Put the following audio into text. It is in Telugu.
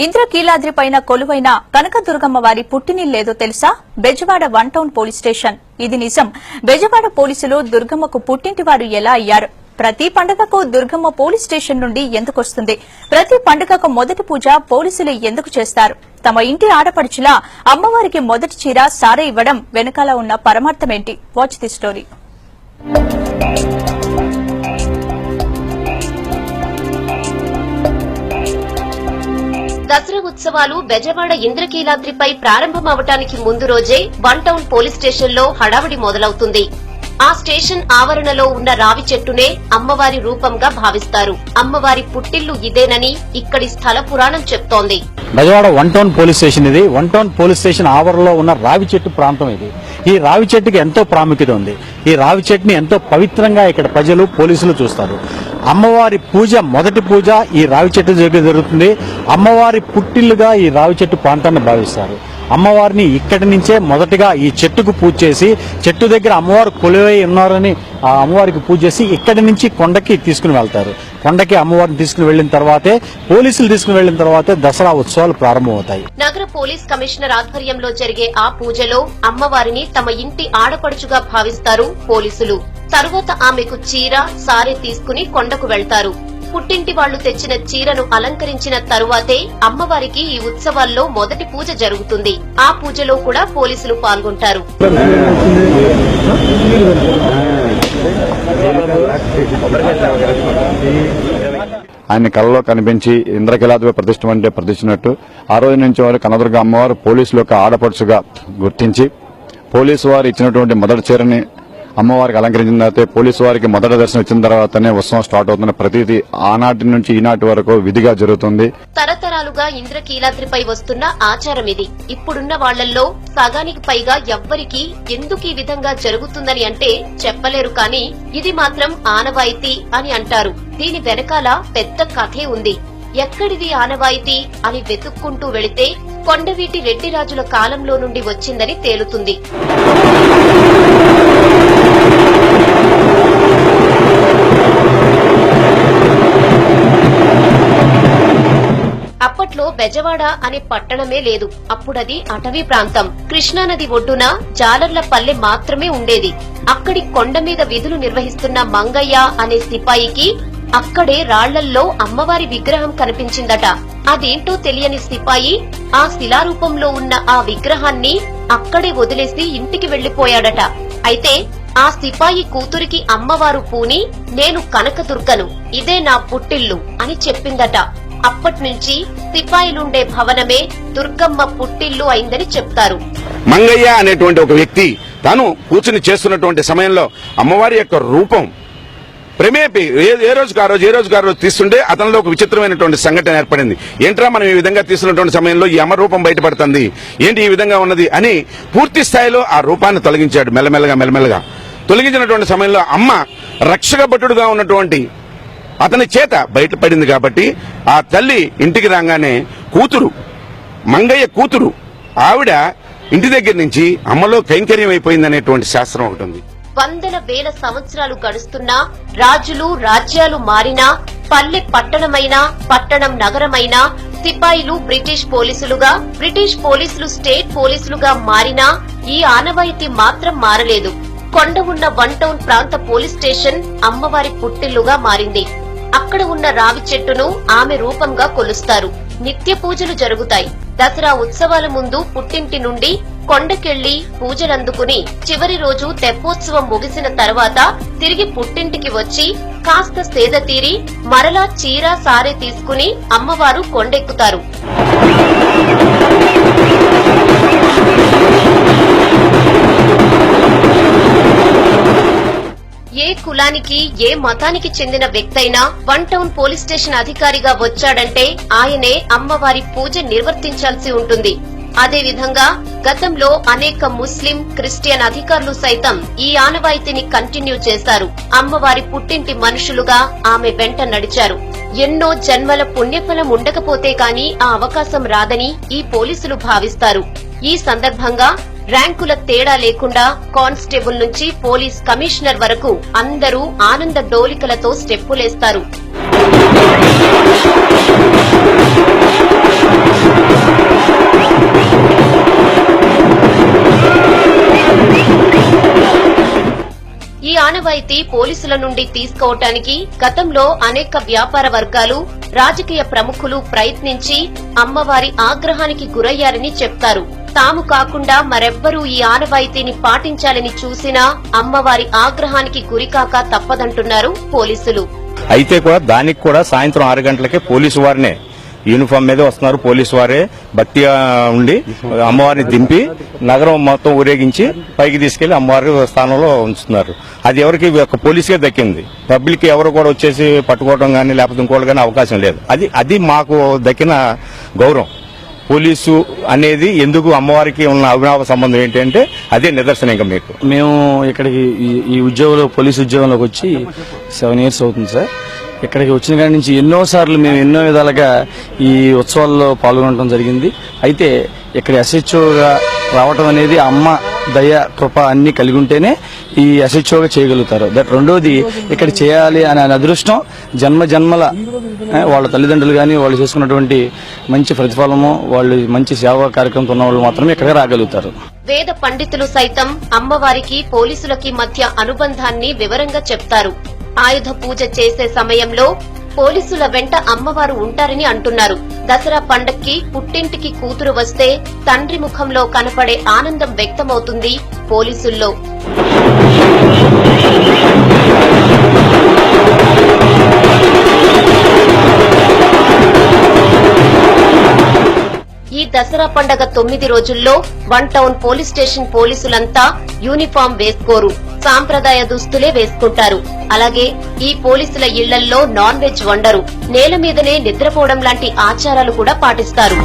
ఇంద్రకీలాద్రి పైన కొలువైన కనకదుర్గమ్మ వారి పుట్టినిల్లేదో తెలుసా? Bezawada 1 town police station. ఇది నిజం. బెజవాడ పోలీసులు దుర్గమ్మకు పుట్టింటివారు ఎలా అయ్యారు? ప్రతి పండుగకు దుర్గమ్మ పోలీస్ స్టేషన్ నుండి ఎందుకొస్తుంది? ప్రతి పండుగకు మొదటి పూజ పోలీసులు ఎందుకు చేస్తారు? తమ ఇంటి ఆడపడుచులా అమ్మవారికి మొదటి చీర సారే ఇవ్వడం వెనకాల ఉన్న పరమార్థమేంటి? Watch the story. దసరా ఉత్సవాలు బెజవాడ ఇంద్రకీలాద్రిపై ప్రారంభమవటానికి ముందు రోజే 1 టౌన్ పోలీస్ స్టేషన్ లో హడావిడి మొదలవుతుంది. ఆ స్టేషన్ ఆవరణలో ఉన్న రావి చెట్టునే అమ్మవారి రూపంగా భావిస్తారు. అమ్మవారి పుట్టిల్లు ఇదేనని ఇక్కడి స్థల పురాణం చెప్తోంది. బెజవాడ 1 టౌన్ పోలీస్ స్టేషన్ ఇది. 1 టౌన్ పోలీస్ స్టేషన్ ఆవరణలో ఉన్న రావి చెట్టు ప్రాంతం ఇది. ఈ రావి చెట్టుకి ఎంతో ప్రాముఖ్యత ఉంది. ఈ రావి చెట్టుని ఎంతో పవిత్రంగా ఇక్కడ ప్రజలు పోలీసులు చూస్తారు. అమ్మవారి పూజ, మొదటి పూజ ఈ రావి చెట్టు దగ్గర జరుగుతుంది. అమ్మవారి పుట్టిల్లుగా ఈ రావి చెట్టు ప్రాంతాన్ని భావిస్తారు. అమ్మవారిని ఇక్కడి నుంచే మొదటిగా ఈ చెట్టుకు పూజ చేసి, చెట్టు దగ్గర అమ్మవారు కొలువై ఉన్నారని ఆ అమ్మవారికి పూజ చేసి ఇక్కడి నుంచి కొండకి తీసుకుని వెళ్తారు. కొండకి అమ్మవారిని తీసుకుని వెళ్లిన తర్వాతే, పోలీసులు తీసుకుని వెళ్లిన తర్వాతే దసరా ఉత్సవాలు ప్రారంభమవుతాయి. నగర పోలీస్ కమిషనర్ ఆధ్వర్యంలో జరిగే ఆ పూజలో అమ్మవారిని తమ ఇంటి ఆడపడుచుగా భావిస్తారు పోలీసులు. తరువాత ఆమెకు చీర, సారె తీసుకుని కొండకు వెళ్తారు. పుట్టింటి వాళ్లు తెచ్చిన చీరను అలంకరించిన తరువాతే అమ్మవారికి ఈ ఉత్సవాల్లో మొదటి పూజ జరుగుతుంది. ఆ పూజలో కూడా పోలీసులు పాల్గొంటారు. ఆయన కళలో కనిపించి ఇంద్రకీలాద్రి ప్రతిష్ఠించినట్టు ఆ రోజు నుంచి వారు కనదుర్గ అమ్మవారు పోలీసుల యొక్క ఆడపడుచుగా గుర్తించి పోలీసు వారు ఇచ్చినటువంటి మొదటి చీరని అమ్మవారికి అలంకరించిన తర్వాత పోలీసు వారికి మొదటి దర్శనం ఇచ్చిన తర్వాతనే ఉత్సవం స్టార్ట్ అవుతున్న ప్రతిదీ ఆనాటి నుంచి ఈనాటి వరకు విధిగా జరుగుతుంది. తరతరాలుగా ఇంద్రకీలాద్రిపై వస్తున్న ఆచారం ఇది. ఇప్పుడున్న వాళ్లల్లో సగానికి పైగా ఎవ్వరికి ఎందుకు ఈ విధంగా జరుగుతుందని అంటే చెప్పలేరు, కానీ ఇది మాత్రం ఆనవాయితీ అని అంటారు. దీని వెనకాల పెద్ద కథే ఉంది. ఎక్కడిది ఆనవాయితీ అని వెతుక్కుంటూ వెళితే కొండవీటి రెడ్డిరాజుల కాలంలో నుండి వచ్చిందని తేలుతుంది. అప్పట్లో బెజవాడ అనే పట్టణమే లేదు. అప్పుడది అటవీ ప్రాంతం. కృష్ణానది ఒడ్డున జాలర్లపల్లె మాత్రమే ఉండేది. అక్కడి కొండ మీద విధులు నిర్వహిస్తున్న మంగయ్య అనే సిపాయికి అక్కడే రాళ్లల్లో అమ్మవారి విగ్రహం కనిపించిందట. అదేంటో తెలియని సిపాయి ఆ శిలారూపంలో ఉన్న ఆ విగ్రహాన్ని అక్కడే వదిలేసి ఇంటికి వెళ్లిపోయాడట. అయితే ఆ సిపాయి కూతురికి అమ్మవారు పూని, నేను కనకదుర్గను, ఇదే నా పుట్టిల్లు అని చెప్పిందట. అప్పట్నుంచి సిపాయిలుండే భవనమే దుర్గమ్మ పుట్టిల్లు అయిందని చెప్తారు. మంగయ్య అనేటువంటి ఒక వ్యక్తి తాను కూర్చుని చేస్తున్నటువంటి సమయంలో అమ్మవారి యొక్క రూపం ప్రేమేపి ఏ రోజుకు ఆ రోజు తీస్తుంటే అతనిలో ఒక విచిత్రమైనటువంటి సంఘటన ఏర్పడింది. ఏంట్రా మనం ఈ విధంగా తీస్తున్నటువంటి సమయంలో ఈ అమ్మ రూపం బయటపడుతుంది, ఏంటి ఈ విధంగా ఉన్నది అని పూర్తి స్థాయిలో ఆ రూపాన్ని తొలగించాడు. మెల్లమెల్లగా తొలగించినటువంటి సమయంలో అమ్మ రక్షక భటుడుగా ఉన్నటువంటి అతని చేత బయటపడింది. కాబట్టి ఆ తల్లి ఇంటికి రాగానే కూతురు, మంగయ్య కూతురు ఆవిడ ఇంటి దగ్గర నుంచి అమ్మలో కైంకర్యం అయిపోయిందనేటువంటి శాస్త్రం ఒకటి ఉంది. వందల వేల సంవత్సరాలు గడుస్తున్నా, రాజులు రాజ్యాలు మారినా, పల్లె పట్టణమైనా, పట్టణం నగరమైనా, సిపాయిలు బ్రిటిష్ పోలీసులుగా, బ్రిటిష్ పోలీసులు స్టేట్ పోలీసులుగా మారినా ఈ ఆనవాయితీ మాత్రం మారలేదు. కొండ ఉన్న 1 టౌన్ ప్రాంత పోలీస్ స్టేషన్ అమ్మవారి పుట్టిల్లుగా మారింది. అక్కడ ఉన్న రావి చెట్టును ఆమె రూపంగా కొలుస్తారు. నిత్య పూజలు జరుగుతాయి. దసరా ఉత్సవాల ముందు పుట్టింటి నుండి కొండకెళ్లి పూజలందుకుని చివరి రోజు తెప్పోత్సవం ముగిసిన తర్వాత తిరిగి పుట్టింటికి వచ్చి కాస్త సేద తీరి మరలా చీర సారె తీసుకుని అమ్మవారు కొండెక్కుతారు. ఏ కులానికి, ఏ మతానికి చెందిన వ్యక్తైనా 1 టౌన్ పోలీస్ స్టేషన్ అధికారిగా వచ్చాడంటే ఆయనే అమ్మవారి పూజ నిర్వర్తించాల్సి ఉంటుంది. అదేవిధంగా గతంలో అనేక ముస్లిం, క్రిస్టియన్ అధికారులు సైతం ఈ ఆనవాయితీని కంటిన్యూ చేశారు. అమ్మవారి పుట్టింటి మనుషులుగా ఆమె వెంట నడిచారు. ఎన్నో జన్మల పుణ్యఫలం ఉండకపోతే కాని ఆ అవకాశం రాదని ఈ పోలీసులు భావిస్తారు. ఈ సందర్భంగా ర్యాంకుల తేడా లేకుండా కానిస్టేబుల్ నుంచి పోలీస్ కమిషనర్ వరకు అందరూ ఆనంద డోలికలతో స్టెప్పులేస్తారు. ఆనవాయితీ పోలీసుల నుండి తీసుకోవటానికి గతంలో అనేక వ్యాపార వర్గాలు, రాజకీయ ప్రముఖులు ప్రయత్నించి అమ్మవారి ఆగ్రహానికి గురయ్యారని చెప్తారు. తాము కాకుండా మరెవ్వరూ ఈ ఆనవాయితీని పాటించాలని చూసినా అమ్మవారి ఆగ్రహానికి గురికాక తప్పదంటున్నారు పోలీసులు. అయితే కూడా దానికి కూడా సాయంత్రం 6 గంటలకే పోలీసు వారినే యూనిఫామ్ మీద వస్తున్నారు. పోలీసు వారే భక్తిగా ఉండి అమ్మవారిని దింపి నగరం మొత్తం ఊరేగించి పైకి తీసుకెళ్లి అమ్మవారి స్థానంలో ఉంచుతున్నారు. అది ఎవరికి పోలీసుకే దక్కింది. పబ్లిక్ ఎవరు కూడా వచ్చేసి పట్టుకోవడం గానీ లేకపోతే ఇంకోటి గానీ అవకాశం లేదు. అది మాకు దక్కిన గౌరవం. పోలీసు అనేది ఎందుకు అమ్మవారికి ఉన్న అవినావ సంబంధం ఏంటంటే అదే నిదర్శనం. ఇంకా మీకు మేము ఇక్కడికి ఈ ఉద్యోగంలో పోలీసు ఉద్యోగంలోకి వచ్చి 7 years అవుతుంది సార్. ఇక్కడికి వచ్చిన కాడి నుంచి ఎన్నోసార్లు మేము ఎన్నో విధాలుగా ఈ ఉత్సవాల్లో పాల్గొనడం జరిగింది. అయితే ఇక్కడ ఎస్హెచ్ఓగా రావటం అనేది అమ్మ దయ కృప అన్ని కలిగి ఉంటేనే ఈ ఎస్హెచ్ఓగా చేయగలుగుతారు. రెండోది ఇక్కడ చేయాలి అనే అదృష్టం జన్మల వాళ్ళ తల్లిదండ్రులు కానీ వాళ్ళు చేసుకున్నటువంటి మంచి ప్రతిఫలము, వాళ్ళు మంచి సేవా కార్యక్రమంతో ఉన్న వాళ్ళు మాత్రమే ఇక్కడికి రాగలుగుతారు. వేద పండితులు సైతం అమ్మవారికి పోలీసులకి మధ్య అనుబంధాన్ని వివరంగా చెప్తారు. ఆయుధ పూజ చేసే సమయంలో పోలీసుల వెంట అమ్మవారు ఉంటారని అంటున్నారు. దసరా పండక్కి పుట్టింటికి కూతురు వస్తే తండ్రి ముఖంలో కనపడే ఆనందం వ్యక్తమవుతుంది పోలీసుల్లో. ఈ దసరా పండగ 9 రోజుల్లో 1 టౌన్ పోలీస్ స్టేషన్ పోలీసులంతా యూనిఫామ్ వేసుకోరు, సాంప్రదాయ దుస్తులే వేసుకుంటారు. అలాగే ఈ పోలీసుల ఇళ్లల్లో నాన్ వెజ్ వండరు, నేల మీదనే నిద్రపోవడం లాంటి ఆచారాలు కూడా పాటిస్తారు.